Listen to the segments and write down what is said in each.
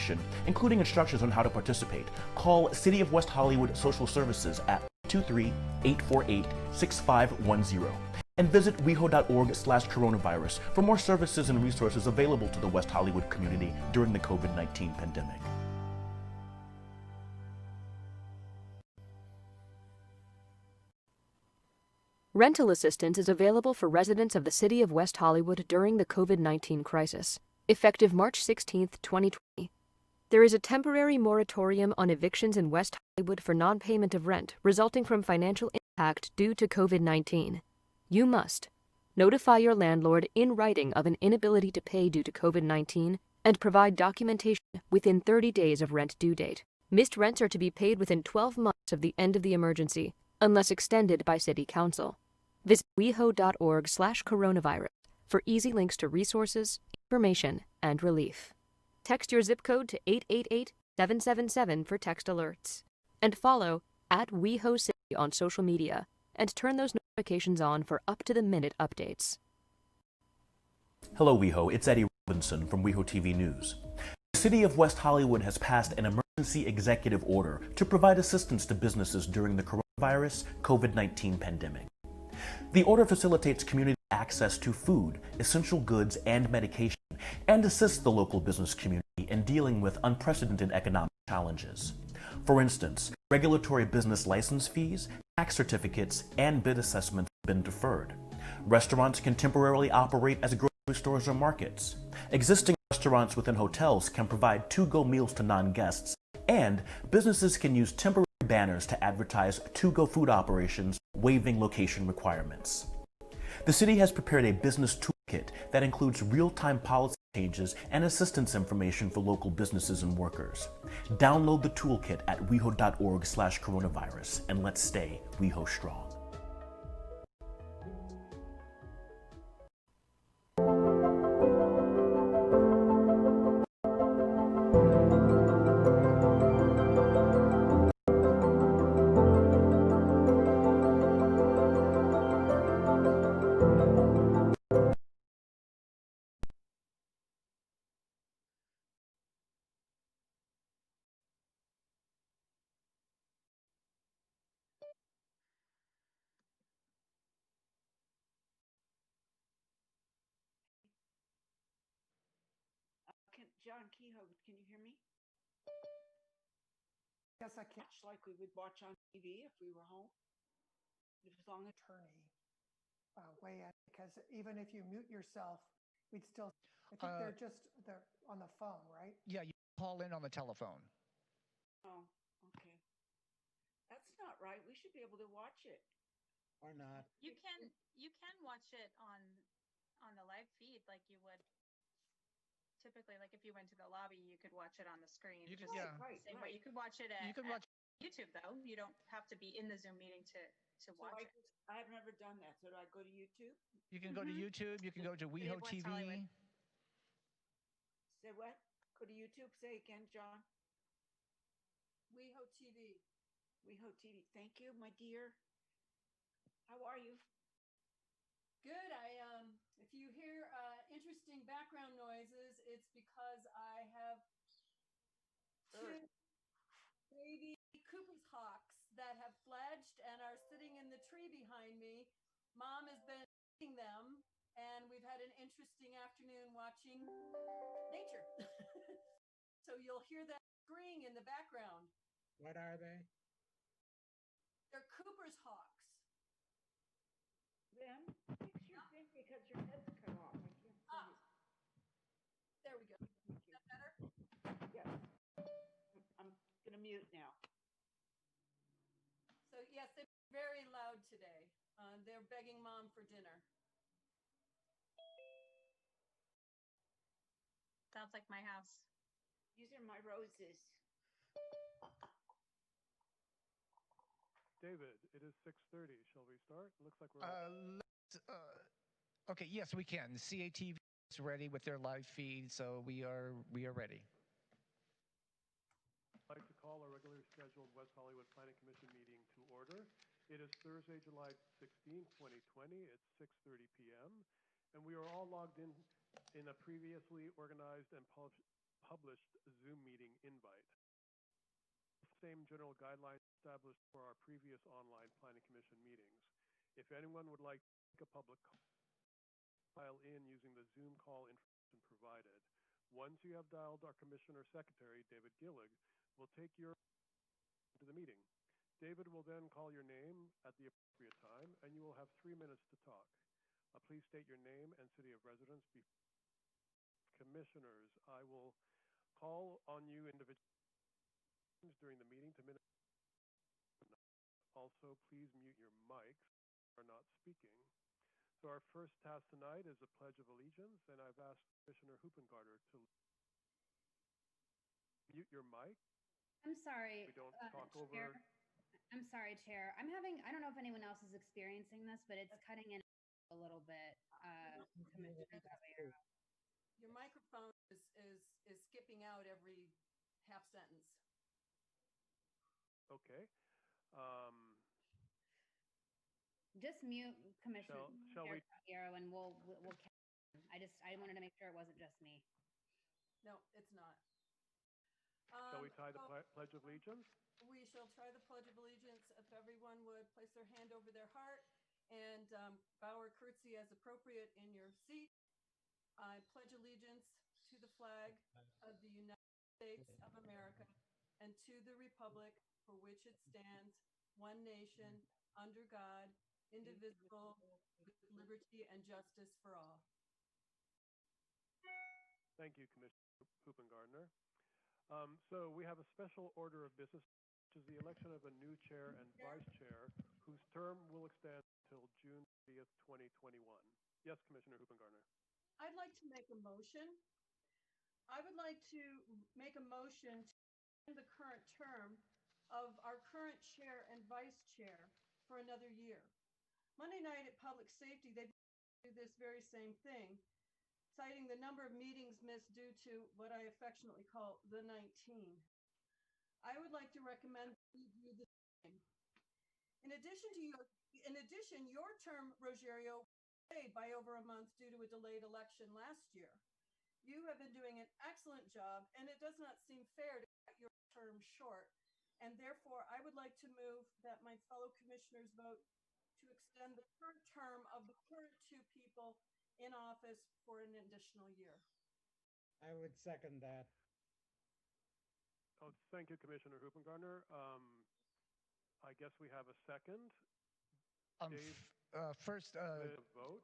information, including instructions on how to participate, call City of West Hollywood Social Services at 23848-6510 and visit weho.org/coronavirus for more services and resources available to the West Hollywood community during the COVID-19 pandemic. Rental assistance is available for residents of the City of West Hollywood during the COVID-19 crisis, effective March 16, 2020. There is a temporary moratorium on evictions in West Hollywood for non-payment of rent resulting from financial impact due to COVID-19. You must notify your landlord in writing of an inability to pay due to COVID-19 and provide documentation within 30 days of rent due date. Missed rents are to be paid within 12 months of the end of the emergency, unless extended by City Council. Visit weho.org/coronavirus for easy links to resources, information, and relief. Text your zip code to 888-777 for text alerts. And follow @WeHoCity on social media and turn those notifications on for up-to-the-minute updates. Hello, WeHo. It's Eddie Robinson from WeHo TV News. The City of West Hollywood has passed an emergency executive order to provide assistance to businesses during the coronavirus COVID-19 pandemic. The order facilitates community access to food, essential goods, and medication, and assists the local business community in dealing with unprecedented economic challenges. For instance, regulatory business license fees, tax certificates, and bid assessments have been deferred. Restaurants can temporarily operate as grocery stores or markets. Existing restaurants within hotels can provide to-go meals to non-guests, and businesses can use temporary banners to advertise to-go food operations, waiving location requirements. The city has prepared a business toolkit that includes real-time policy changes and assistance information for local businesses and workers. Download the toolkit at weho.org/coronavirus and let's stay WeHo strong. John Kehoe, can you hear me? Yes, I can. Like we would watch on TV if we were home. As long as attorney weigh in, because even if you mute yourself, we'd still. I think they're on the phone, right? Yeah, you call in on the telephone. Oh, okay. That's not right. We should be able to watch it. Or not. You can watch it on the live feed like you would. Typically, like if you went to the lobby, you could watch it on the screen. You could, Right. But you could watch it at YouTube, though. You don't have to be in the Zoom meeting to watch it. I have never done that. So do I go to YouTube? You can go to YouTube. You can go to WeHo TV. Say what? Go to YouTube. Say again, John. WeHo TV. WeHo TV. Thank you, my dear. How are you? Good. If you hear interesting background noises, it's because I have two baby Cooper's hawks that have fledged and are sitting in the tree behind me. Mom has been feeding them, and we've had an interesting afternoon watching nature. So you'll hear that screaming in the background. What are they? They're Cooper's hawks. Then fix your thing because your head's cut off. I can't see you. There we go. Is that better? Yes. I'm gonna mute now. So yes, they're very loud today. They're begging Mom for dinner. Sounds like my house. These are my roses. David, it is 6:30. Shall we start? Looks like we're Okay, yes, we can. CATV is ready with their live feed, so we are ready. I'd like to call our regularly scheduled West Hollywood Planning Commission meeting to order. It is Thursday, July 16, 2020. It's 6:30 p.m. and we are all logged in a previously organized and published Zoom meeting same general guidelines established for our previous online planning commission meetings. If anyone would like to make a public file in using the Zoom call information provided, once you have dialed our Commissioner Secretary, David Gillig, will take your to the meeting. David will then call your name at the appropriate time, and you will have 3 minutes to talk. Please state your name and city of residence. Commissioners, I will call on you individually during the meeting to minute. Also, please mute your mics if you are not speaking. So our first task tonight is the Pledge of Allegiance, and I've asked Commissioner Hoopengarter to mute your mic. I'm sorry. We don't talk Chair. over. I'm sorry, Chair. I don't know if anyone else is experiencing this, but it's cutting in a little bit. Commissioner Caballero. Your microphone is skipping out every half sentence. Okay. Just mute Commissioner Shall we? Caballero, and we'll I wanted to make sure it wasn't just me. No, it's not. Shall we tie the Pledge of Allegiance? We shall try the Pledge of Allegiance. If everyone would place their hand over their heart and bow or curtsy as appropriate in your seat. I pledge allegiance to the flag of the United States of America and to the republic for which it stands, one nation, under God, indivisible, with liberty and justice for all. Thank you, Commissioner Hoopengartner. So we have a special order of business, which is the election of a new chair and vice chair, whose term will extend until June 30th, 2021. Yes, Commissioner Hoopengartner. I'd like to make a motion. I would like to make a motion to end the current term of our current chair and vice chair for another year. Monday night at Public Safety, they do this very same thing, citing the number of meetings missed due to what I affectionately call the 19. I would like to recommend we do the same. In addition, your term, Rogerio, delayed by over a month due to a delayed election last year. You have been doing an excellent job, and it does not seem fair to cut your term short. And therefore, I would like to move that my fellow commissioners vote to extend the current term of the current two people in office for an additional year. I would second that. Oh, thank you, Commissioner Hoopengartner. I guess we have a second. Dave, First, vote.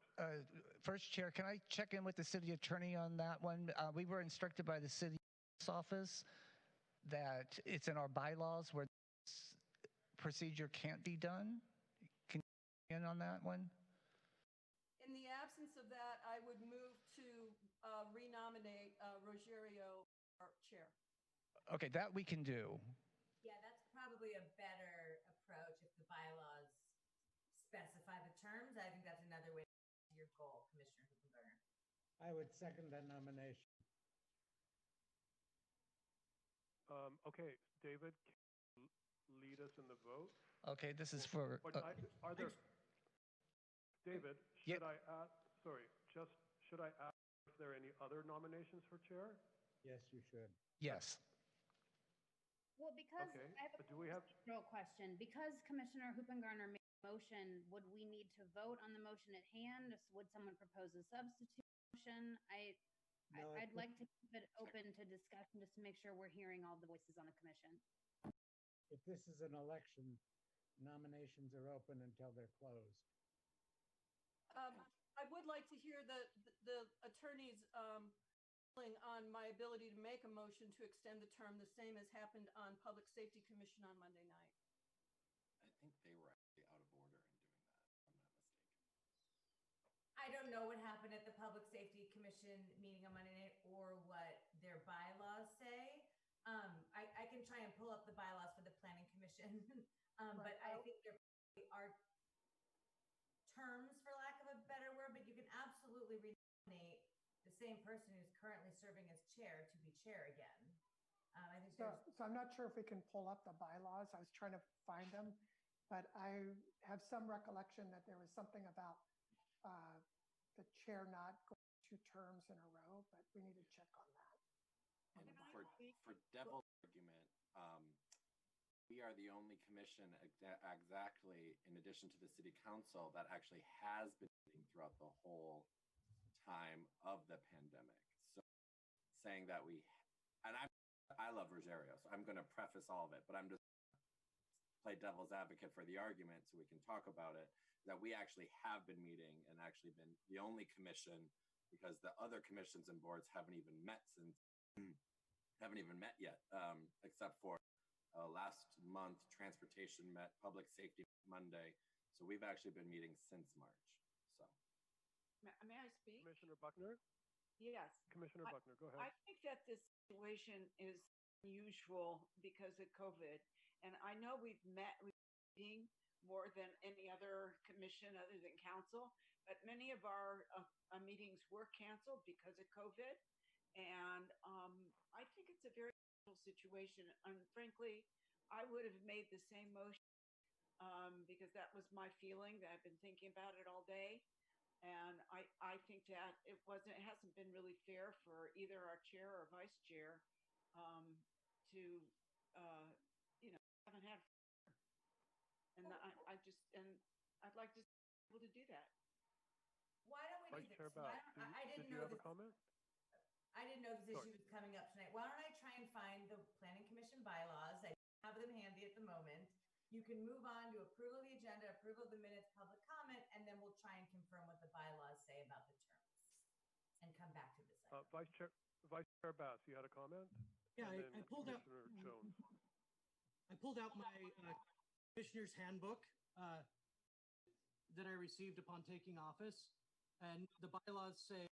First, Chair, can I check in with the city attorney on that one? We were instructed by the city office that it's in our bylaws where this procedure can't be done. Can you check in on that one? In the absence of that, I would move to renominate Rogerio our chair. Okay, that we can do. Yeah, that's probably a better approach if the bylaws specify the terms. I think that's another way to get to your goal, Commissioner Hoopengartner. I would second that nomination. Okay, David, can you lead us in the vote? Okay, this is for. Are there? David, should I ask? Sorry, should I ask if there are any other nominations for chair? Yes, you should. Yes. Well, because Okay, I have a do we have? real question. Because Commissioner Hoopengartner made a motion, would we need to vote on the motion at hand? Would someone propose a substitute motion? I'd like to keep it open to discussion just to make sure we're hearing all the voices on the commission. If this is an election, nominations are open until they're closed. I would like to hear the attorney's ruling on my ability to make a motion to extend the term, the same as happened on Public Safety Commission on Monday night. I think they were actually out of order in doing that, if I'm not mistaken. I don't know what happened at the Public Safety Commission meeting on Monday night or what their bylaws say. I can try and pull up the bylaws for the Planning Commission, but I think there are terms, for lack of a better word, but you can absolutely renominate the same person who's currently serving as chair to be chair again. I think so I'm not sure if we can pull up the bylaws. I was trying to find them, but I have some recollection that there was something about the chair not going 2 terms in a row, but we need to check on that. And for devil's argument, we are the only commission exactly, in addition to the city council, that actually has been meeting throughout the whole time of the pandemic. So saying that I love Rosario, so I'm going to preface all of it, but I'm just play devil's advocate for the argument so we can talk about it, that we actually have been meeting and actually been the only commission, because the other commissions and boards haven't even met yet, except for last month, transportation met, public safety Monday. So we've actually been meeting since March. So, May I speak? Commissioner Buckner? Yes. Commissioner Buckner, go ahead. I think that this situation is unusual because of COVID. And I know we've meeting more than any other commission other than council, but many of our meetings were canceled because of COVID. And I think it's a very unusual situation. And frankly, I would have made the same motion because that was my feeling, that I've been thinking about it all day. And I think that it hasn't been really fair for either our chair or vice chair to, haven't had. And I'd like to be able to do that. Why don't we Vice do Chair this? Bass, I didn't did you know have a this. comment? I didn't know this issue was coming up tonight. Why don't I try and find the planning commission bylaws? I have them handy at the moment. You can move on to approval of the agenda, approval of the minutes, public comment, and then we'll try and confirm what the bylaws say about the terms and come back to this item. Vice Chair Bass, you had a comment? Yeah, And I then pulled out. Commissioner Jones. I pulled out my commissioner's handbook that I received upon taking office, and the bylaws say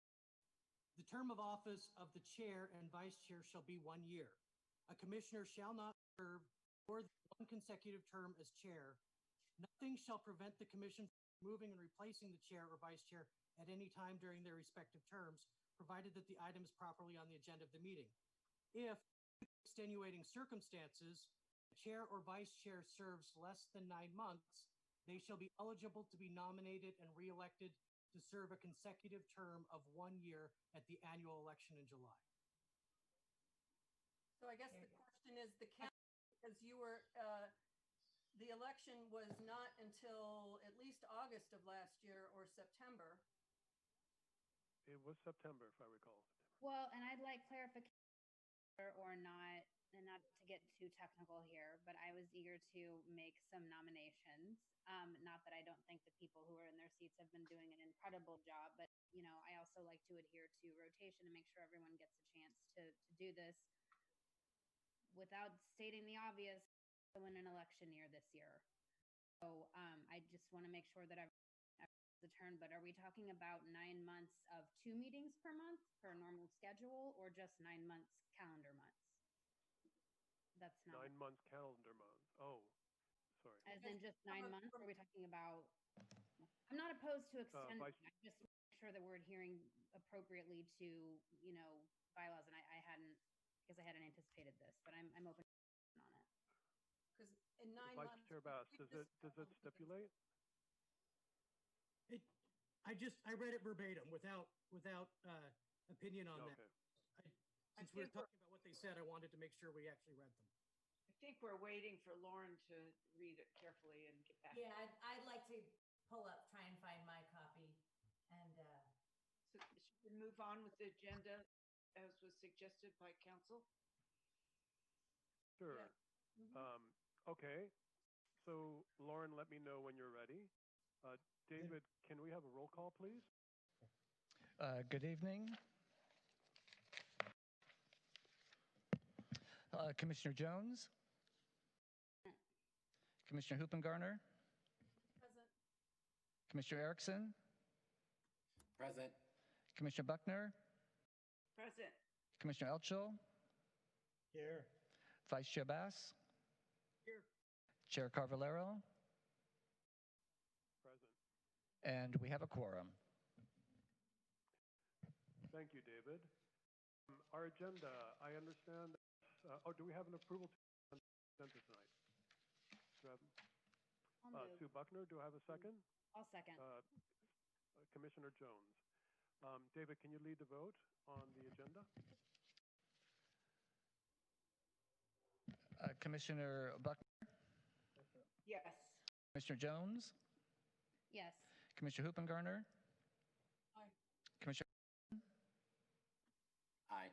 the term of office of the chair and vice chair shall be 1 year. A commissioner shall not serve more than one consecutive term as chair. Nothing shall prevent the commission from removing and replacing the chair or vice chair at any time during their respective terms, provided that the item is properly on the agenda of the meeting. If extenuating circumstances, the chair or vice chair serves less than 9 months, they shall be eligible to be nominated and reelected to serve a consecutive term of 1 year at the annual election in July. So I guess the question is the council, because you were, the election was not until at least August of last year or September. It was September, if I recall. Well, and I'd like clarification or not, and not to get too technical here, but I was eager to make some nominations. Not that I don't think the people who are in their seats have been doing an incredible job, but I also like to adhere to rotation and make sure everyone gets a chance to do this. Without stating the obvious, in an election year this year. So I just want to make sure that everyone has a turn, but are we talking about 9 months of 2 meetings per month per normal schedule, or just 9 months calendar months? That's not 9 months calendar month. Oh, sorry. As in just 9 months? Or are we talking about? I'm not opposed to extending. I just want to make sure that we're adhering appropriately to bylaws, and I hadn't, because I hadn't anticipated this, but I'm open on it. Because in 9 Vice months. Chair Bass, does it stipulate? I read it verbatim without opinion on that. Since we're talking about what they said, I wanted to make sure we actually read them. I think we're waiting for Lauren to read it carefully and get back. Yeah, I'd like to try and find my copy. And so should we move on with the agenda as was suggested by council? Sure. Yeah. Okay. So Lauren, let me know when you're ready. David, can we have a roll call, please? Good evening. Commissioner Jones? Commissioner Hoopengarner? Present. Commissioner Erickson? Present. Commissioner Buckner? Present. Commissioner Elchel? Here. Vice Chair Bass? Here. Chair Carvalero? Present. And we have a quorum. Thank you, David. Our agenda, I understand. Do we have an approval to agenda tonight? Sue Buckner, do I have a second? I'll second. Commissioner Jones. David, can you lead the vote on the agenda? Commissioner Buckner, Yes. Commissioner Jones, Yes. Commissioner Hoopengarner, Aye. Commissioner Aye.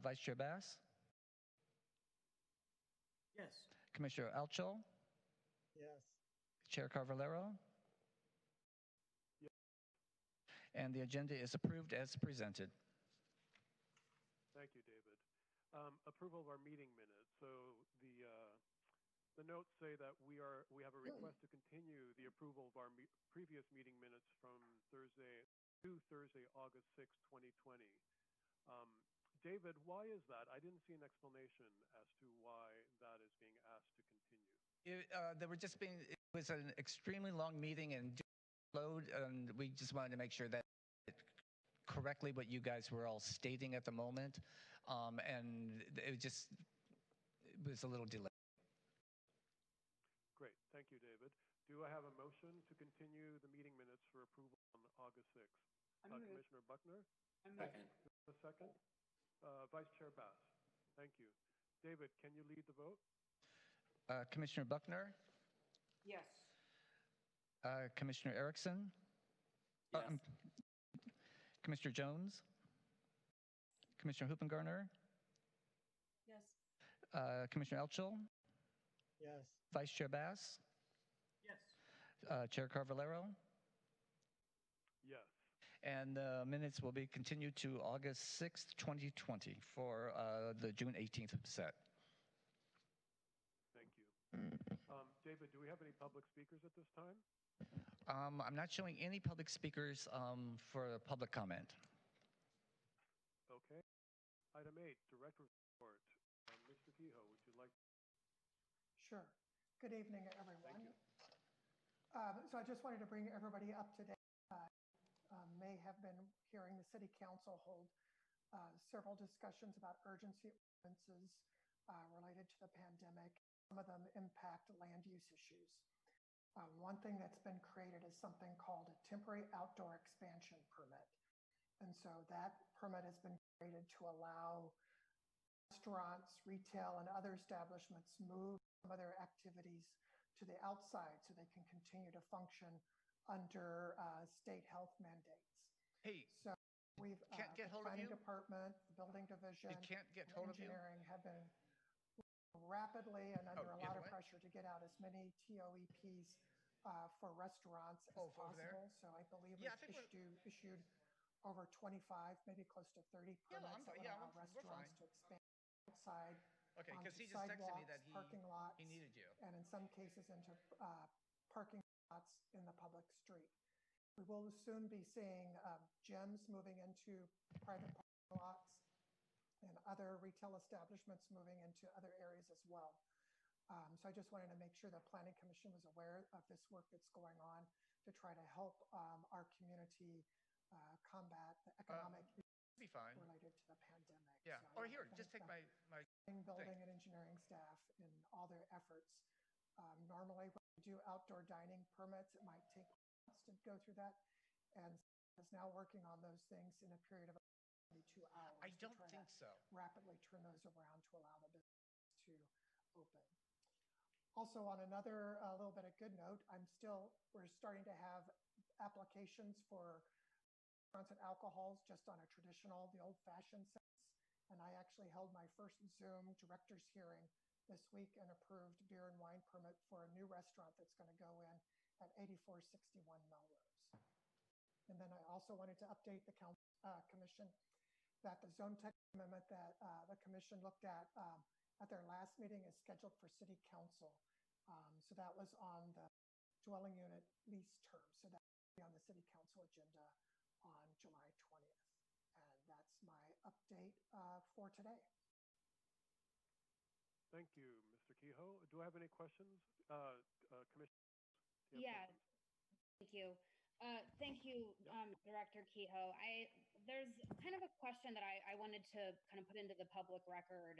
Vice Chair Bass, Yes. Commissioner Alchol, Yes. Chair Carvalero, Yes. and the agenda is approved as presented. Thank you, David. Approval of our meeting minutes. So the notes say that we have a request to continue the approval of our previous meeting minutes from Thursday, August 6th, 2020. David, why is that? I didn't see an explanation as to why that is being asked to continue. It was an extremely long meeting and load, and we just wanted to make sure that correctly what you guys were all stating at the moment, and it was a little delayed. Great, thank you, David. Do I have a motion to continue the meeting minutes for approval on August 6th? Commissioner Buckner? Second. A second. Vice Chair Bass. Thank you. David, can you lead the vote? Commissioner Buckner, Yes. Commissioner Erickson, Yes. Commissioner Jones, Commissioner Hoopengarner, Yes. Commissioner Elchel, Yes. Vice Chair Bass, Yes. Chair Carvalero, Yes. and the minutes will be continued to August 6th, 2020 for the June 18th set. Thank you. David, do we have any public speakers at this time? I'm not showing any public speakers for public comment. Okay. Item 8, Director's Report. Mr. Kehoe, would you like? Sure. Good evening, everyone. Thank you. So I just wanted to bring everybody up to date. May have been hearing the City Council hold several discussions about urgency ordinances related to the pandemic. Some of them impact land use issues. One thing that's been created is something called a temporary outdoor expansion permit. And so that permit has been created to allow restaurants, retail, and other establishments move some of their activities to the outside so they can continue to function under state health mandates. Hey, so we've can't get the hold of planning you? department, the building division, It can't get and hold of you? engineering have been rapidly and under a yeah, lot of what? pressure to get out as many TOEPs for restaurants as over there? possible. So I believe Yeah, I we've think issued over 25, maybe close to 30 permits that would allow we're restaurants fine. to expand outside Okay, because onto he just texted me sidewalks, that parking lots, he needed you. and in some cases into parking lots in the public street. We will soon be seeing gyms moving into private parking lots and other retail establishments moving into other areas as well. So I just wanted to make sure the Planning Commission was aware of this work that's going on to try to help our community combat the economic Be fine. related to the pandemic. Yeah. So Or I here, wanna just take thank my building and engineering staff in all their efforts. Normally, when we do outdoor dining permits, it might take months to go through that, and is now working on those things in a period of 72 hours. I to don't try think to so. rapidly turn those around to allow the business to open. Also, on another little bit of good note, we're starting to have applications for restaurants and alcohols just on a traditional, the old-fashioned sense. And I actually held my first Zoom director's hearing this week and approved beer and wine permit for a new restaurant that's going to go in at 8461 Melrose. And then I also wanted to update the commission that the zone text amendment that the commission looked at their last meeting is scheduled for city council. So that was on the dwelling unit lease term. So that will be on the city council agenda on July 20th. And that's my update for today. Thank you, Mr. Kehoe. Do I have any questions? Commissioner? Yeah, thank you. Thank you, Director Kehoe. There's kind of a question that I wanted to kind of put into the public record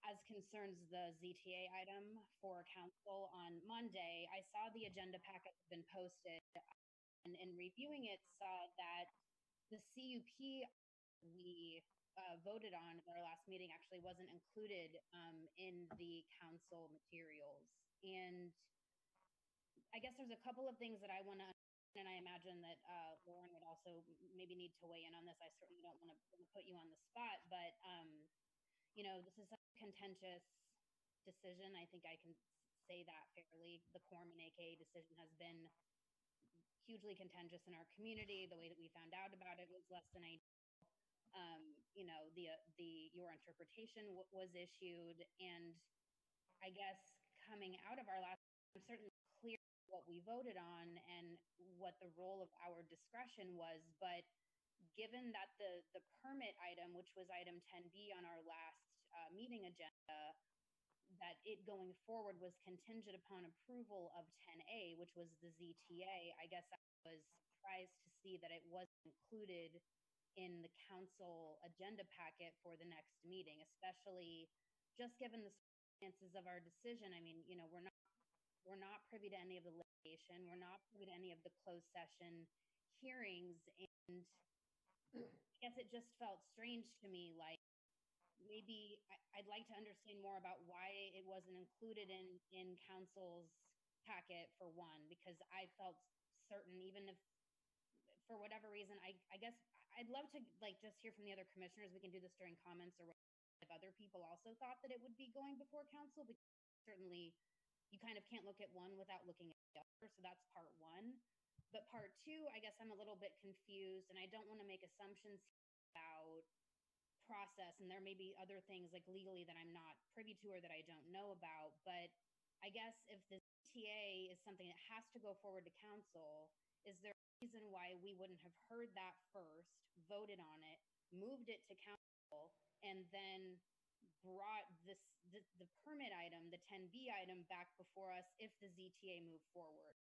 as concerns the ZTA item for council on Monday. I saw the agenda packet had been posted, and in reviewing it, saw that the CUP we voted on at our last meeting actually wasn't included in the council materials. And I guess there's a couple of things that I want to, and I imagine that Lauren would also maybe need to weigh in on this. I certainly don't want to put you on the spot, but this is a contentious decision. I think I can say that fairly. The Corman AKA decision has been hugely contentious in our community. The way that we found out about it was less than ideal. Your interpretation was issued, and I guess coming out of our last, I'm certainly clear what we voted on and what the role of our discretion was, but given that the permit item, which was item 10B on our last meeting agenda, that it going forward was contingent upon approval of 10A, which was the ZTA, I guess I was surprised to see that it wasn't included in the council agenda packet for the next meeting, especially just given the circumstances of our decision. I mean, we're not privy to any of the litigation. We're not privy to any of the closed session hearings. And I guess it just felt strange to me, like maybe I'd like to understand more about why it wasn't included in council's packet, for one, because I felt certain, even if for whatever reason, I guess I'd love to just hear from the other commissioners. We can do this during comments or if other people also thought that it would be going before council, because certainly you kind of can't look at one without looking at the other. So that's part one. But part two, I guess I'm a little bit confused, and I don't want to make assumptions about process, and there may be other things like legally that I'm not privy to or that I don't know about. But I guess if the CTA is something that has to go forward to council, is there a reason why we wouldn't have heard that first, voted on it, moved it to council, and then brought the permit item, the 10B item, back before us if the ZTA moved forward?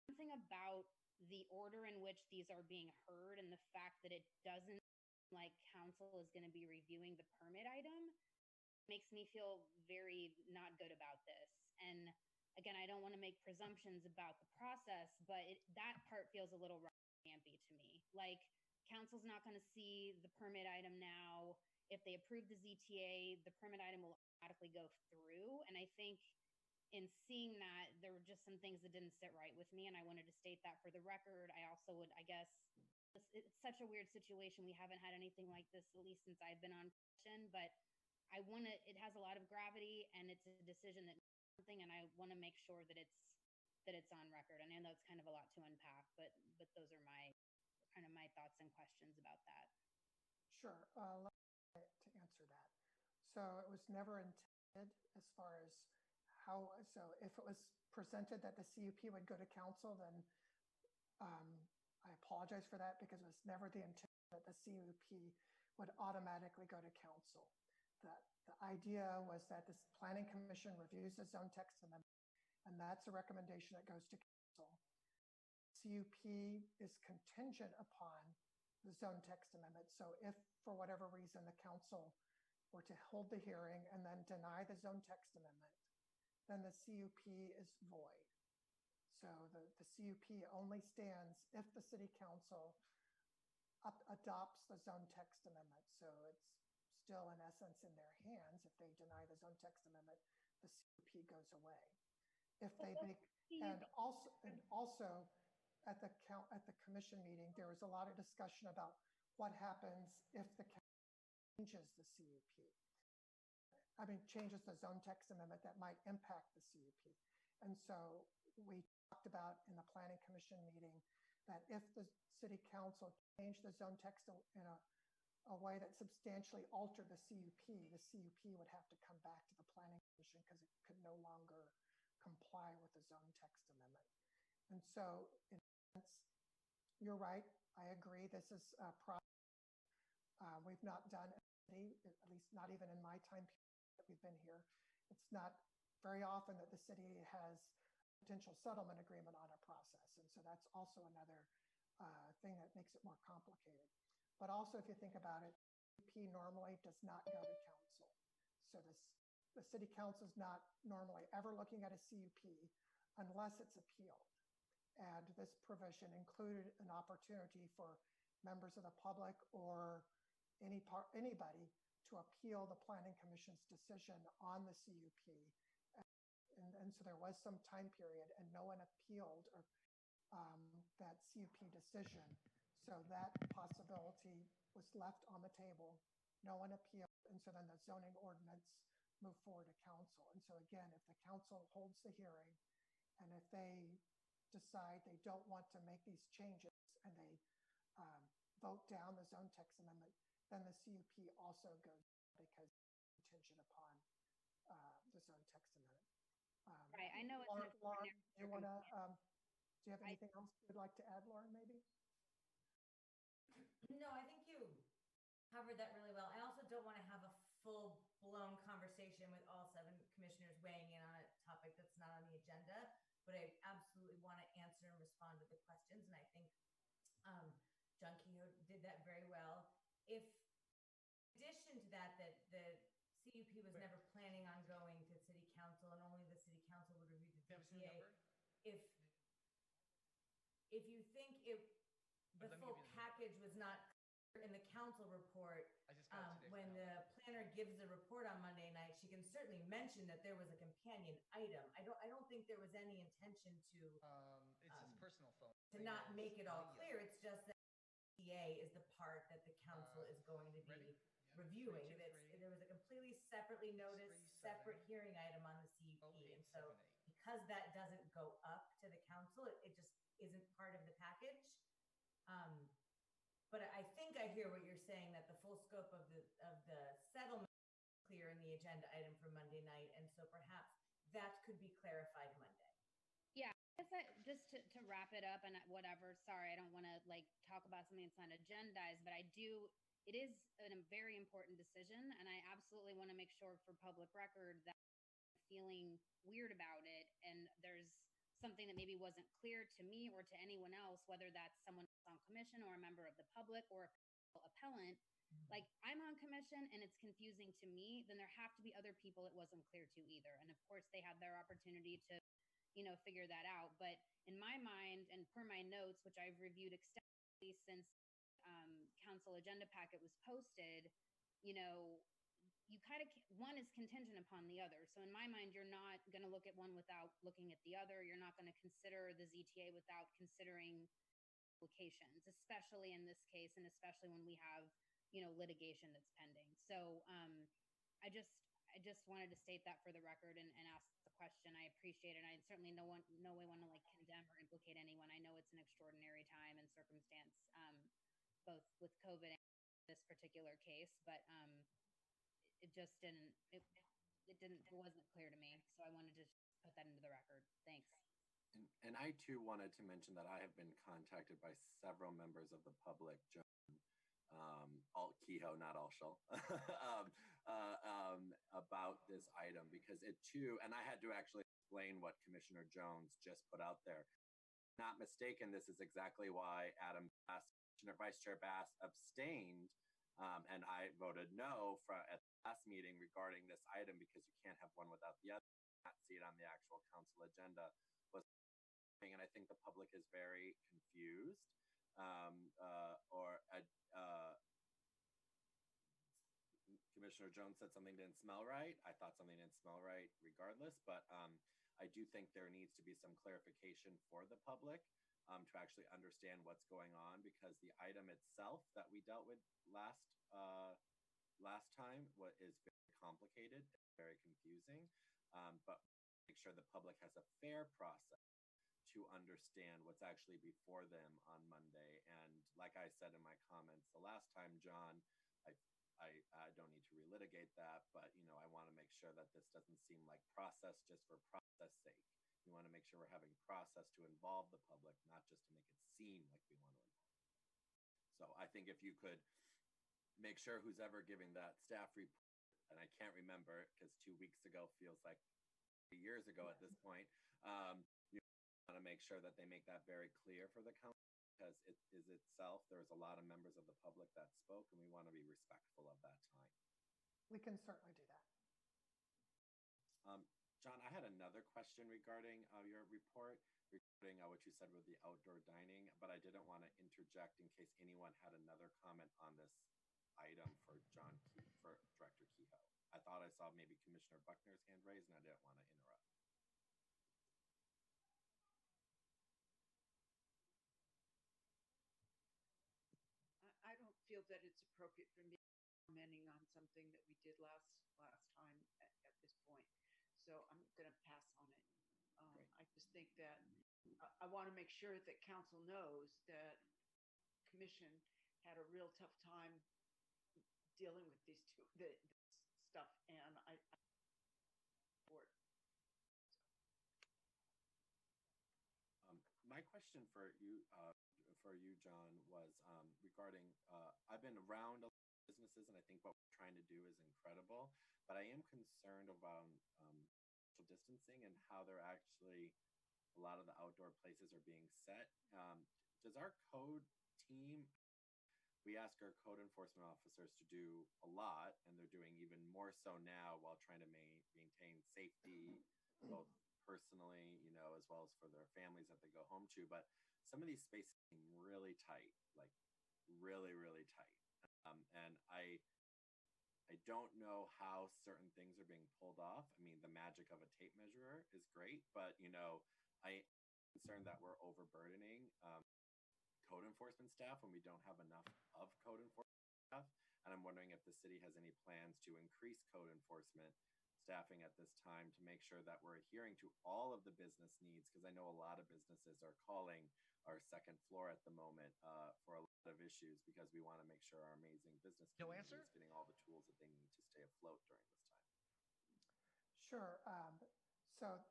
Something about the order in which these are being heard and the fact that it doesn't like council is going to be reviewing the permit item makes me feel very not good about this. And again, I don't want to make presumptions about the process, but that part feels a little rampy to me. Like, council's not going to see the permit item now. If they approve the ZTA, the permit item will automatically go through. And I think in seeing that, there were just some things that didn't sit right with me, and I wanted to state that for the record. I also would, I guess, it's such a weird situation. We haven't had anything like this, at least since I've been on commission, but it has a lot of gravity, and it's a decision that means something, and I want to make sure that it's on record. And I know it's kind of a lot to unpack, but those are my thoughts and questions about that. Sure. Let me to answer that. So it was never intended as far as so if it was presented that the CUP would go to council, then I apologize for that, because it was never the intent that the CUP would automatically go to council. The idea was that this planning commission reviews the zone text amendment, and that's a recommendation that goes to council. CUP is contingent upon the zone text amendment. So if for whatever reason the council were to hold the hearing and then deny the zone text amendment, then the CUP is void. So the CUP only stands if the city council adopts the zone text amendment. So it's still in essence in their hands. If they deny the zone text amendment, the CUP goes away. If they make, and also at the commission meeting, there was a lot of discussion about what happens if the council changes the CUP. Changes the zone text amendment that might impact the CUP. And so we talked about in the planning commission meeting that if the city council changed the zone text in a way that substantially altered the CUP would have to come back to the planning commission because it could no longer comply with the zone text amendment. And so in a sense, you're right. I agree. This is a process we've not done, at least not even in my time period that we've been here. It's not very often that the city has a potential settlement agreement on a process. And so that's also another thing that makes it more complicated. But also, if you think about it, CUP normally does not go to council. So the city council is not normally ever looking at a CUP unless it's appealed. And this provision included an opportunity for members of the public or anybody to appeal the Planning Commission's decision on the CUP. And so there was some time period and no one appealed or that CUP decision. So that possibility was left on the table. No one appealed. And so then the zoning ordinance moved forward to council. And so again, if the council holds the hearing and if they decide they don't want to make these changes and they vote down the zone text amendment, then the CUP also goes because it's contingent upon the zone text amendment. Right, I know it's Lauren, do you want to, do you have anything else you would like to add, Lauren, maybe? No, I think you covered that really well. I also don't want to have a full-blown conversation with all 7 commissioners weighing in on a topic that's not on the agenda, but I absolutely want to answer and respond to the questions, and I think John Kehoe did that very well. If, in addition to that, that the CUP was never planning on going to city council and only the city council would review the ZTA, if you think the full package was not clear in the council report, when the planner gives the report on Monday night, she can certainly mention that there was a companion item. I don't think there was any intention to it's his personal phone. To not make it all clear. It's just that ZTA is the part that the council is going to be reviewing. There was a completely separately noticed, separate hearing item on the CUP. And so because that doesn't go up to the council, it just isn't part of the package. But I think I hear what you're saying, that the full scope of the settlement is clear in the agenda item for Monday night. And so perhaps that could be clarified Monday. Yeah, I guess just to wrap it up and whatever, sorry, I don't want to like talk about something that's not agendized, but it is a very important decision. And I absolutely want to make sure for public record that I'm feeling weird about it. And there's something that maybe wasn't clear to me or to anyone else, whether that's someone on commission or a member of the public or a appellant. Like, I'm on commission and it's confusing to me, then there have to be other people it wasn't clear to either. And of course they had their opportunity to, figure that out. But in my mind, and per my notes, which I've reviewed extensively since council agenda packet was posted, you kind of, one is contingent upon the other. So in my mind, you're not going to look at one without looking at the other. You're not going to consider the ZTA without considering applications, especially in this case, and especially when we have, litigation that's pending. So I just wanted to state that for the record and ask the question. I appreciate it. I certainly no way want to like condemn or implicate anyone. I know it's an extraordinary time and circumstance, both with COVID and this particular case, but it just wasn't clear to me. So I wanted to put that into the record. Thanks. And I too wanted to mention that I have been contacted by several members of the public, John, Alt Kehoe, not Alshel, about this item, because it too, and I had to actually explain what Commissioner Jones just put out there. Not mistaken, this is exactly why Adam Bass, Commissioner Vice Chair Bass, abstained, and I voted no at the last meeting regarding this item, because you can't have one without the other. Not see it on the actual council agenda. And I think the public is very confused, Commissioner Jones said something didn't smell right. I thought something didn't smell right regardless, but I do think there needs to be some clarification for the public to actually understand what's going on, because the item itself that we dealt with last time is very complicated, very confusing, but make sure the public has a fair process to understand what's actually before them on Monday. And like I said in my comments the last time, John, I don't need to relitigate that, but I want to make sure that this doesn't seem like process just for process sake. We want to make sure we're having process to involve the public, not just to make it seem like we want to involve the public. So I think if you could make sure who's ever giving that staff report, and I can't remember because 2 weeks ago feels like 3 years ago at this point, want to make sure that they make that very clear for the council, because it is itself, there was a lot of members of the public that spoke, and we want to be respectful of that time. We can certainly do that. John, I had another question regarding your report, regarding what you said with the outdoor dining, but I didn't want to interject in case anyone had another comment on this item for for Director Kehoe. I thought I saw maybe Commissioner Buckner's hand raised, and I didn't want to interrupt. I don't feel that it's appropriate for me commenting on something that we did last time at this point. So I'm going to pass on it. I just think that I want to make sure that council knows that commission had a real tough time dealing with this stuff, and I support. My question for you, John, was regarding. I've been around a lot of businesses, and I think what we're trying to do is incredible. But I am concerned about social distancing and how they're actually. A lot of the outdoor places are being set. Does our code team? We ask our code enforcement officers to do a lot, and they're doing even more so now while trying to maintain safety, both personally, as well as for their families that they go home to. But some of these spaces seem really tight, like really, really tight. And I don't know how certain things are being pulled off. I mean, the magic of a tape measure is great, but I'm concerned that we're overburdening code enforcement staff when we don't have enough of code enforcement staff. And I'm wondering if the city has any plans to increase code enforcement staffing at this time to make sure that we're adhering to all of the business needs, because I know a lot of businesses are calling our second floor at the moment for a lot of issues, because we want to make sure our amazing business community is getting all the tools that they need to stay afloat during this time. Sure. So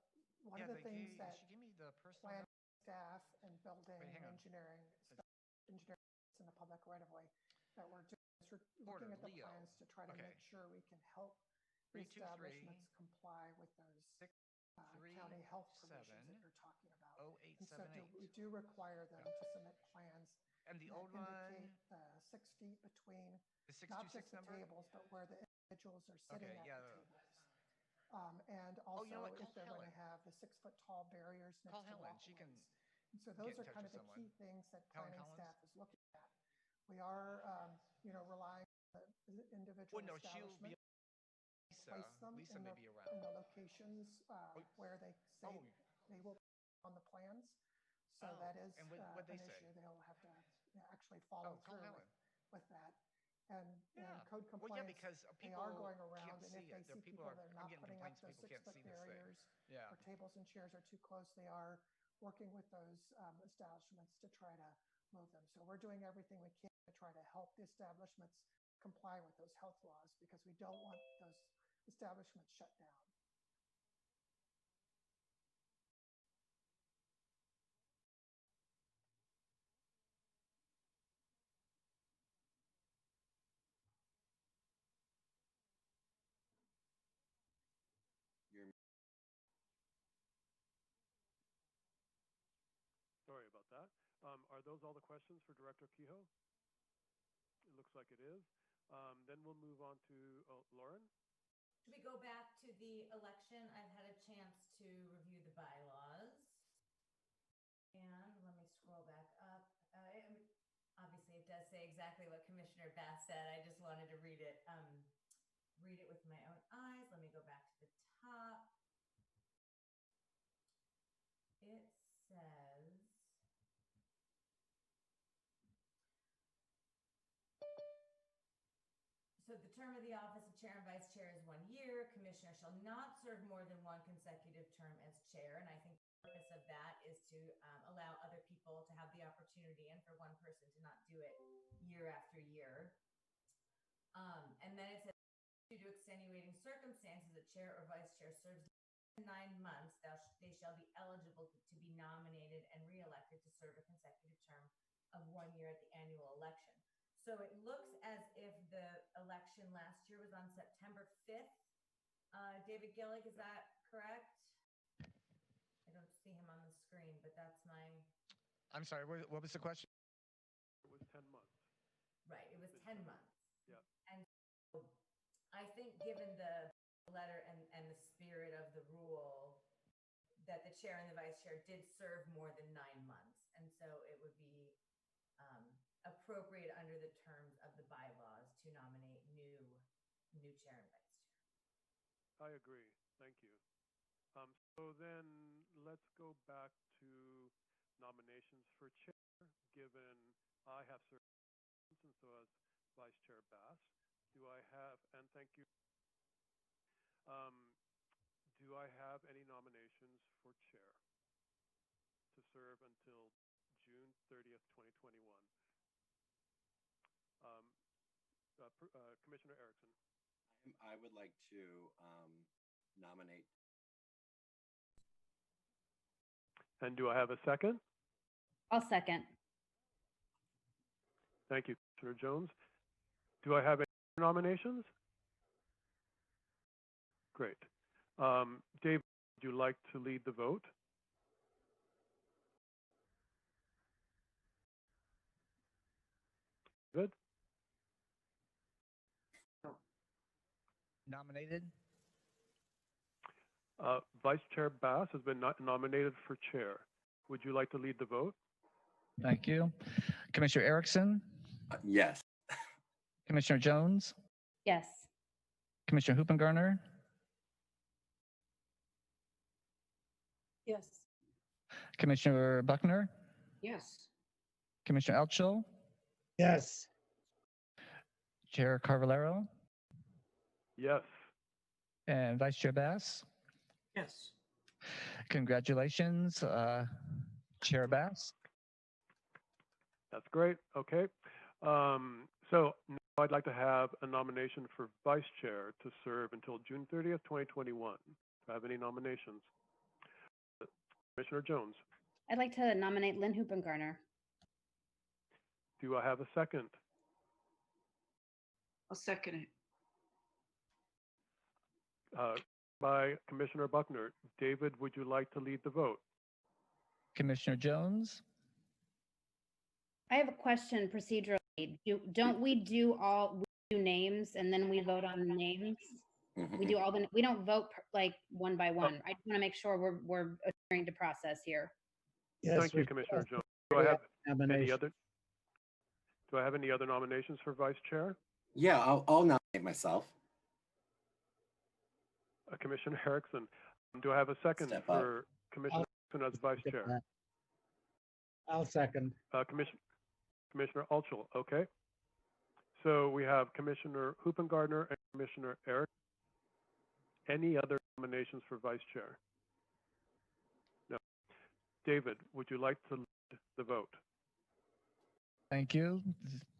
one of the things that she gave me the planning staff and building engineering in the public right of way that we're doing is we're looking at the plans to try to make sure we can help the establishments comply with those county health provisions that you're talking about. And so we do require them to submit plans and the that old one, indicate 6 feet between not just the tables, but where the individuals are sitting at the tables. And also if they're going to have the 6-foot tall barriers next to walkways. And so those are kind of the key things that planning staff is looking at. We are, relying on the individual establishment to place them in the locations where they say they will be on the plans. So that is an issue. They'll have to actually follow through with that. And code compliance, because they are going around, and if they see people that are not putting up those 6-foot barriers or tables and chairs are too close, they are working with those establishments to try to move them. So we're doing everything we can to try to help the establishments comply with those health laws, because we don't want those establishments shut down. Sorry about that. Are those all the questions for Director Kehoe? It looks like it is. Then we'll move on to Lauren. Should we go back to the election? I've had a chance to review the bylaws. And let me scroll back up. Obviously, it does say exactly what Commissioner Bass said. I just wanted to read it with my own eyes. Let me go back to the top. It says, so the term of the office of chair and vice chair is 1 year. Commissioner shall not serve more than 1 consecutive term as chair. And I think the purpose of that is to allow other people to have the opportunity, and for one person to not do it year after year. And then it says, due to extenuating circumstances, a chair or vice chair serves 9 months, they shall be eligible to be nominated and reelected to serve a consecutive term of 1 year at the annual election. So it looks as if the election last year was on September 5th. David Gillig, is that correct? I don't see him on the screen, but that's my... I'm sorry, what was the question? It was 10 months. Right, it was 10 months. Yeah. And so I think given the letter and the spirit of the rule, that the chair and the vice chair did serve more than 9 months. And so it would be appropriate under the terms of the bylaws to nominate new chair and vice chair. I agree. Thank you. So then let's go back to nominations for chair, given I have served and so has Vice Chair Bass. Do I have, and thank you. Do I have any nominations for chair to serve until June 30th, 2021? Commissioner Erickson. I would like to nominate. And do I have a second? I'll second. Thank you, Commissioner Jones. Do I have any nominations? Great. Dave, would you like to lead the vote? Good. Nominated? Vice Chair Bass has been nominated for chair. Would you like to lead the vote? Thank you. Commissioner Erickson? Yes. Commissioner Jones? Yes. Commissioner Hoopengarner? Yes. Commissioner Buckner? Yes. Commissioner Elchel? Yes. Chair Carvalero? Yes. And Vice Chair Bass? Yes. Congratulations, Chair Bass. That's great. Okay. So now I'd like to have a nomination for Vice Chair to serve until June 30th, 2021. Do I have any nominations? Commissioner Jones. I'd like to nominate Lynn Hoopengarner. Do I have a second? I'll second it. By Commissioner Buckner. David, would you like to lead the vote? Commissioner Jones? I have a question procedurally. Don't we do names and then we vote on the names? We do we don't vote like one by one. I just want to make sure we're adhering to process here. Yes, Thank you, Commissioner Jones. Do I have any other? Do I have any other nominations for Vice Chair? Yeah, I'll nominate myself. Commissioner Erickson. Do I have a second for Commissioner Erickson as Vice Chair? I'll second. Commissioner Altschul. Okay. So we have Commissioner Hoopengarner and Commissioner Erickson. Any other nominations for Vice Chair? No. David, would you like to lead the vote? Thank you.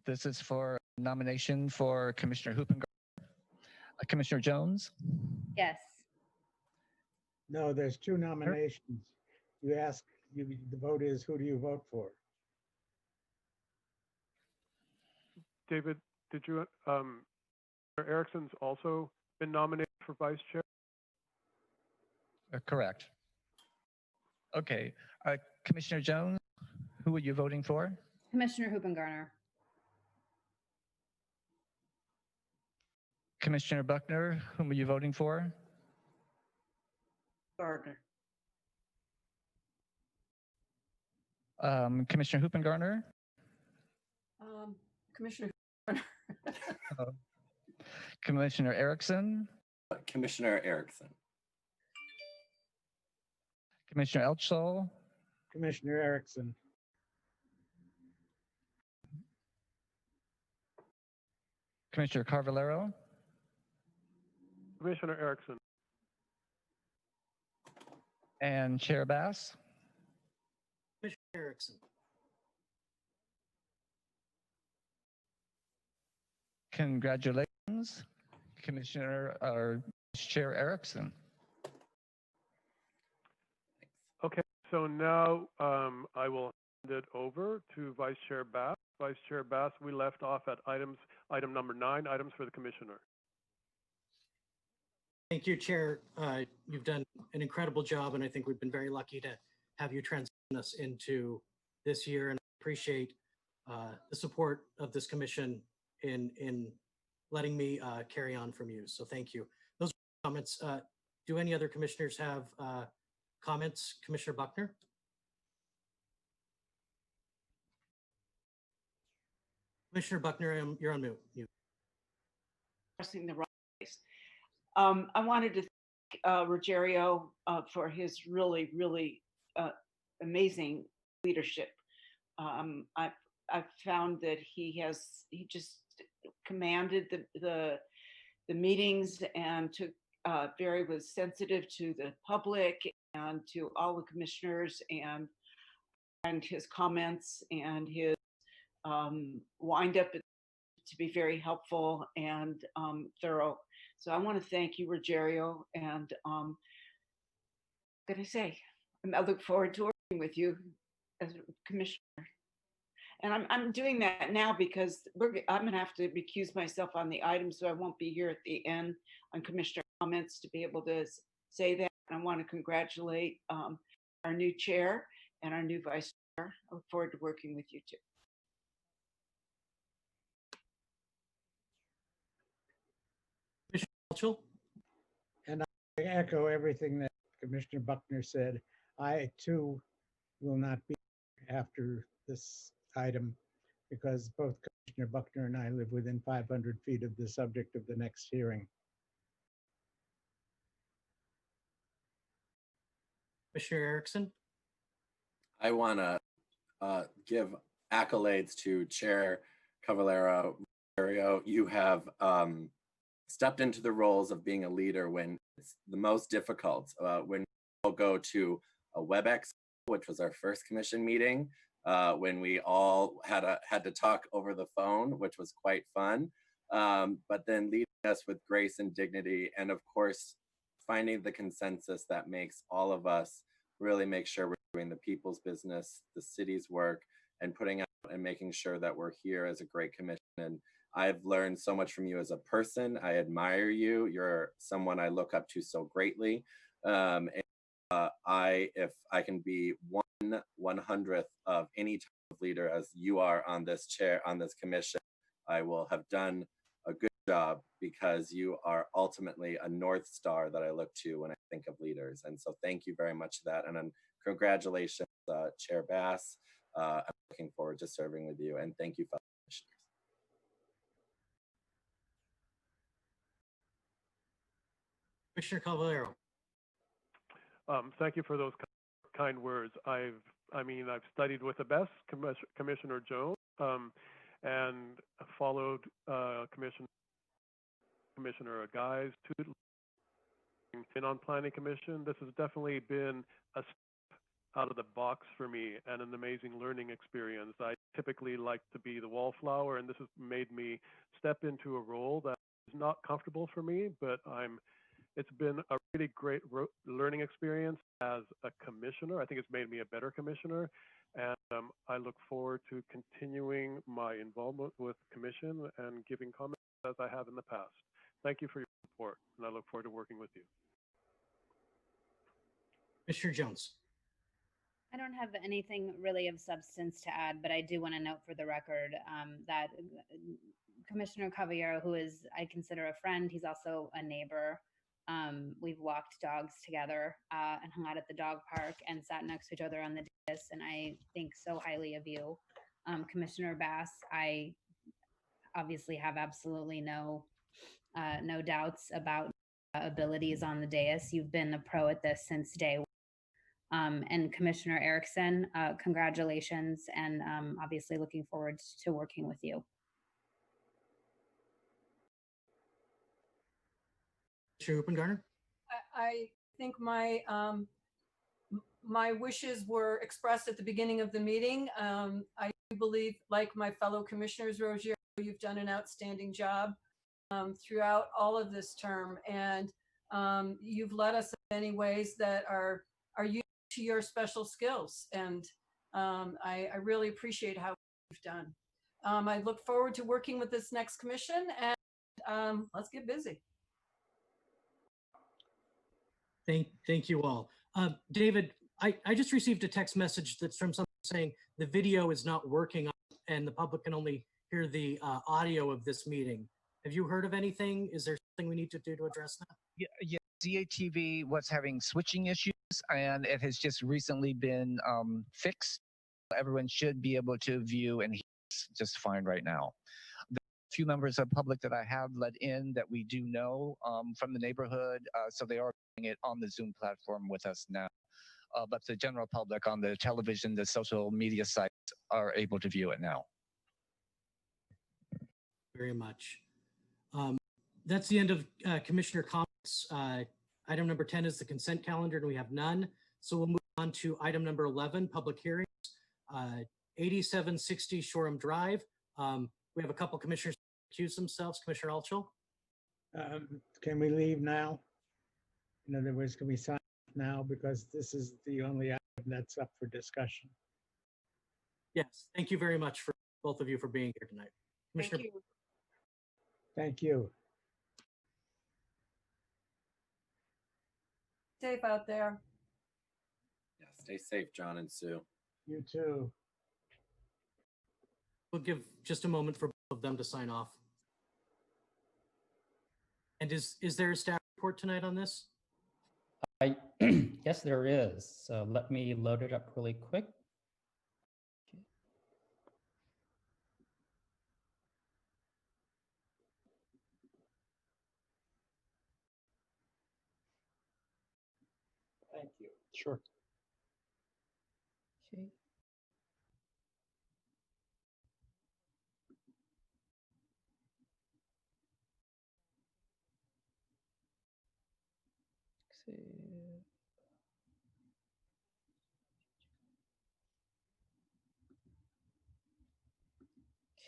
This is for nomination for Commissioner Hoopengarner. Commissioner Jones? Yes. No, there's two nominations. You ask, the vote is, who do you vote for? David, did you, Erickson's also been nominated for Vice Chair? Correct. Okay. Commissioner Jones, who are you voting for? Commissioner Hoopengarner. Commissioner Buckner, whom are you voting for? Gardner. Commissioner Hoopengarner? Commissioner. Commissioner Erickson? Commissioner Erickson. Commissioner Elchel? Commissioner Erickson. Commissioner Carvalero? Commissioner Erickson. And Chair Bass? Commissioner Erickson. Congratulations, Commissioner or Chair Erickson. Okay, so now I will hand it over to Vice Chair Bass. Vice Chair Bass, we left off at item number 9, items for the Commissioner. Thank you, Chair. You've done an incredible job, and I think we've been very lucky to have you transition us into this year, and I appreciate the support of this commission in letting me carry on from you. So thank you. Those are comments. Do any other commissioners have comments? Commissioner Buckner? Commissioner Buckner, you're on mute. Pressing the wrong place. I wanted to thank Rogerio for his really, really amazing leadership. I've found that he just commanded the meetings and was sensitive to the public and to all the commissioners, and his comments and his wind up to be very helpful and thorough. So I want to thank you, Rogerio, and what can I say? I look forward to working with you as a commissioner. And I'm doing that now because I'm going to have to recuse myself on the item, so I won't be here at the end on commissioner comments to be able to say that. I want to congratulate our new chair and our new vice chair. I look forward to working with you too. And I echo everything that Commissioner Buckner said. I too will not be after this item because both Commissioner Buckner and I live within 500 feet of the subject of the next hearing. Commissioner Erickson? I want to give accolades to Chair Cavallero. You have stepped into the roles of being a leader when it's the most difficult. When we'll go to a WebEx, which was our first commission meeting, when we all had to talk over the phone, which was quite fun. But then leading us with grace and dignity, and of course, finding the consensus that makes all of us really make sure we're doing the people's business, the city's work, and putting out and making sure that we're here as a great commission. And I've learned so much from you as a person. I admire you. You're someone I look up to so greatly. If I can be 1/100th of any type of leader as you are on this chair, on this commission, I will have done a good job because you are ultimately a North Star that I look to when I think of leaders. And so thank you very much for that. And then congratulations, Chair Bass. I'm looking forward to serving with you. And thank you, fellow commissioners. Commissioner Cavallero. Thank you for those kind words. I've studied with the best, Commissioner Jones, and followed Commissioner Guy's been on Planning Commission. This has definitely been a step out of the box for me and an amazing learning experience. I typically like to be the wallflower, and this has made me step into a role that is not comfortable for me, but it's been a really great learning experience as a commissioner. I think it's made me a better commissioner, and I look forward to continuing my involvement with commission and giving comments as I have in the past. Thank you for your support, and I look forward to working with you. Commissioner Jones. I don't have anything really of substance to add, but I do want to note for the record that Commissioner Cavallero, who is, I consider a friend, he's also a neighbor. We've walked dogs together and hung out at the dog park and sat next to each other on the dais, and I think so highly of you. Commissioner Bass, I obviously have absolutely no doubts about abilities on the dais. You've been a pro at this since day one. And Commissioner Erickson, congratulations, and obviously looking forward to working with you. Commissioner Hoopengarner? I think my wishes were expressed at the beginning of the meeting. I do believe, like my fellow commissioners, Rogerio, you've done an outstanding job throughout all of this term, and you've led us in many ways that are unique to your special skills, and I really appreciate how you've done. I look forward to working with this next commission, and let's get busy. Thank you all. David, I just received a text message that's from someone saying the video is not working and the public can only hear the audio of this meeting. Have you heard of anything? Is there something we need to do to address that? Yeah, CATV was having switching issues, and it has just recently been fixed. Everyone should be able to view and hear just fine right now. The few members of the public that I have let in that we do know from the neighborhood, so they are doing it on the Zoom platform with us now. But the general public on the television, the social media sites are able to view it now. Very much. That's the end of Commissioner comments. Item number 10 is the consent calendar, and we have none. So we'll move on to item number 11, public hearings. 8760 Shoreham Drive. We have a couple commissioners accuse themselves. Commissioner Altschul. Can we leave now? In other words, can we sign now, because this is the only item that's up for discussion? Yes, thank you very much for both of you for being here tonight. Commissioner. Thank you. Thank you. Safe out there. Yeah, stay safe, John and Sue. You too. We'll give just a moment for both of them to sign off. And is there a staff report tonight on this? Yes, there is. So let me load it up really quick. Thank you. Sure. Okay.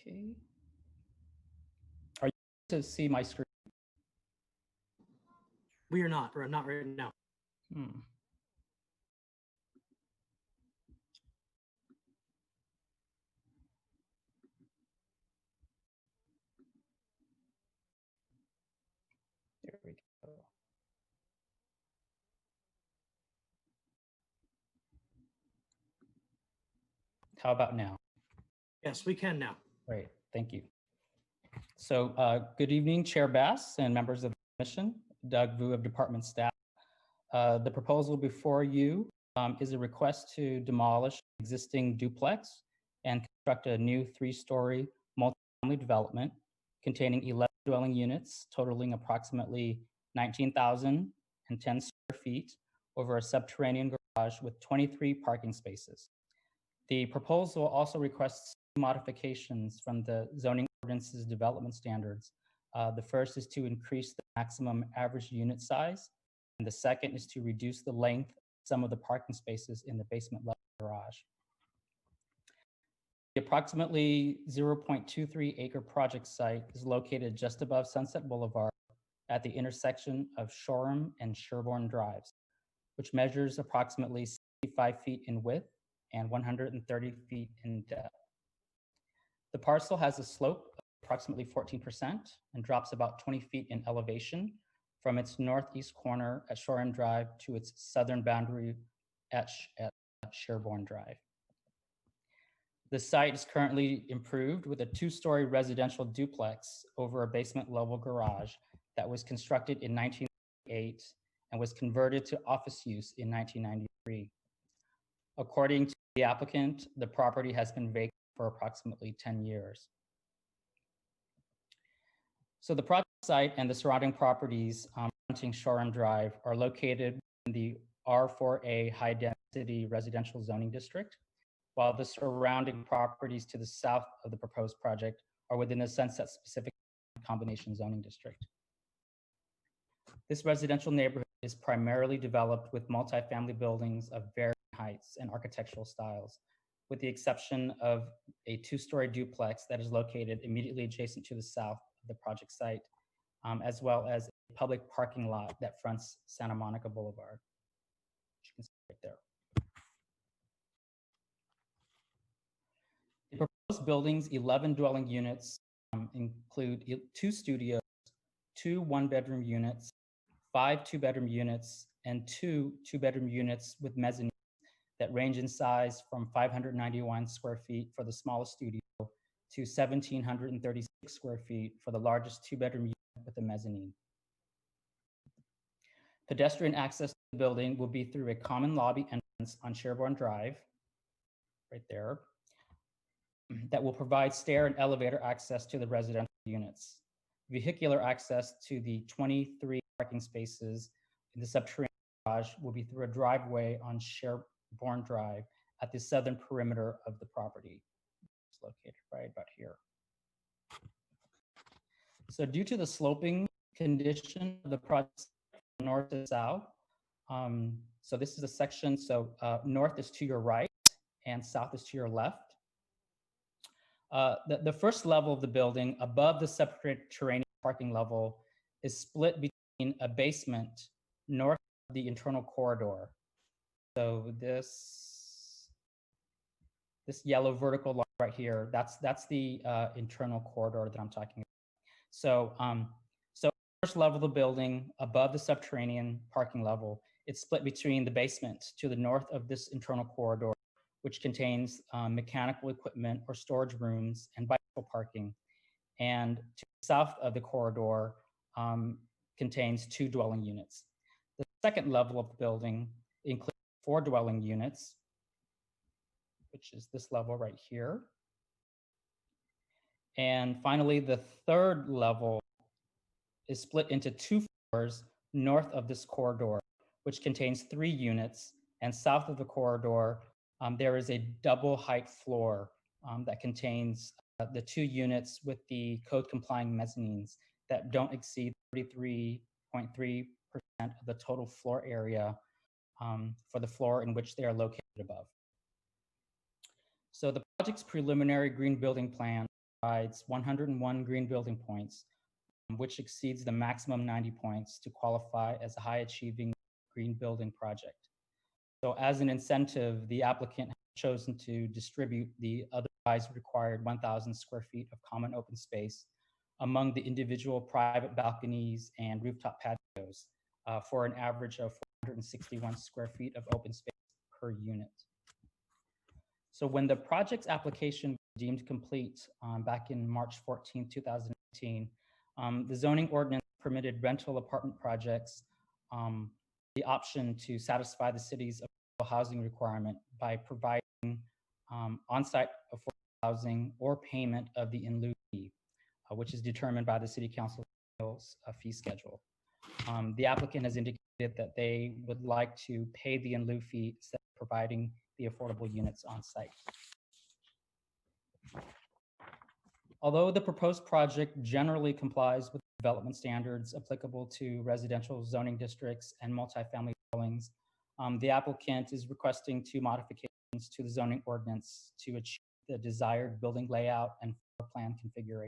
Okay. Are you able to see my screen? We are not, or not right now. There we go. How about now? Yes, we can now. Great, thank you. So good evening, Chair Bass and members of the Commission, Doug Vu of Department Staff. The proposal before you is a request to demolish existing duplex and construct a new 3-story multifamily development containing 11 dwelling units totaling approximately 19,010 square feet over a subterranean garage with 23 parking spaces. The proposal also requests modifications from the zoning ordinance's development standards. The first is to increase the maximum average unit size, and the second is to reduce the length of some of the parking spaces in the basement level garage. The approximately 0.23 acre project site is located just above Sunset Boulevard at the intersection of Shoreham and Sherbourne Drives, which measures approximately 65 feet in width and 130 feet in depth. The parcel has a slope of approximately 14% and drops about 20 feet in elevation from its northeast corner at Shoreham Drive to its southern boundary at Sherbourne Drive. The site is currently improved with a 2-story residential duplex over a basement level garage that was constructed in 1998 and was converted to office use in 1993. According to the applicant, the property has been vacant for approximately 10 years. So the project site and the surrounding properties fronting Shoreham Drive are located in the R4A high density residential zoning district, while the surrounding properties to the south of the proposed project are within the Sunset Specific Combination Zoning District. This residential neighborhood is primarily developed with multifamily buildings of varying heights and architectural styles, with the exception of a 2-story duplex that is located immediately adjacent to the south of the project site, as well as a public parking lot that fronts Santa Monica Boulevard, which you can see right there. The proposed building's 11 dwelling units include 2 studios, 2 one-bedroom units, 5 two-bedroom units, and 2 two-bedroom units with mezzanine that range in size from 591 square feet for the smallest studio to 1,736 square feet for the largest 2-bedroom unit with a mezzanine. Pedestrian access to the building will be through a common lobby entrance on Sherbourne Drive, right there, that will provide stair and elevator access to the residential units. Vehicular access to the 23 parking spaces in the subterranean garage will be through a driveway on Sherborne Drive at the southern perimeter of the property. It's located right about here. So due to the sloping condition of the project from north to south, so this is a section, so north is to your right and south is to your left. The first level of the building above the subterranean parking level is split between a basement north of the internal corridor. So this yellow vertical line right here, that's the internal corridor that I'm talking about. So, so first level of the building above the subterranean parking level, it's split between the basement to the north of this internal corridor, which contains mechanical equipment or storage rooms and bicycle parking. And to the south of the corridor contains 2 dwelling units. The second level of the building includes 4 dwelling units, which is this level right here. And finally, the third level is split into 2 floors north of this corridor, which contains 3 units. And south of the corridor, there is a double height floor that contains the 2 units with the code complying mezzanines that don't exceed 33.3% of the total floor area for the floor in which they are located above. So the project's preliminary green building plan provides 101 green building points, which exceeds the maximum 90 points to qualify as a high achieving green building project. So as an incentive, the applicant has chosen to distribute the otherwise required 1,000 square feet of common open space among the individual private balconies and rooftop patios for an average of 461 square feet of open space per unit. So when the project's application was deemed complete back in March 14, 2018, the zoning ordinance permitted rental apartment projects the option to satisfy the city's affordable housing requirement by providing on-site affordable housing or payment of the in lieu fee, which is determined by the City Council's fee schedule. The applicant has indicated that they would like to pay the in lieu fee instead of providing the affordable units on site. Although the proposed project generally complies with development standards applicable to residential zoning districts and multifamily dwellings, the applicant is requesting 2 modifications to the zoning ordinance to achieve the desired building layout and floor plan configuration.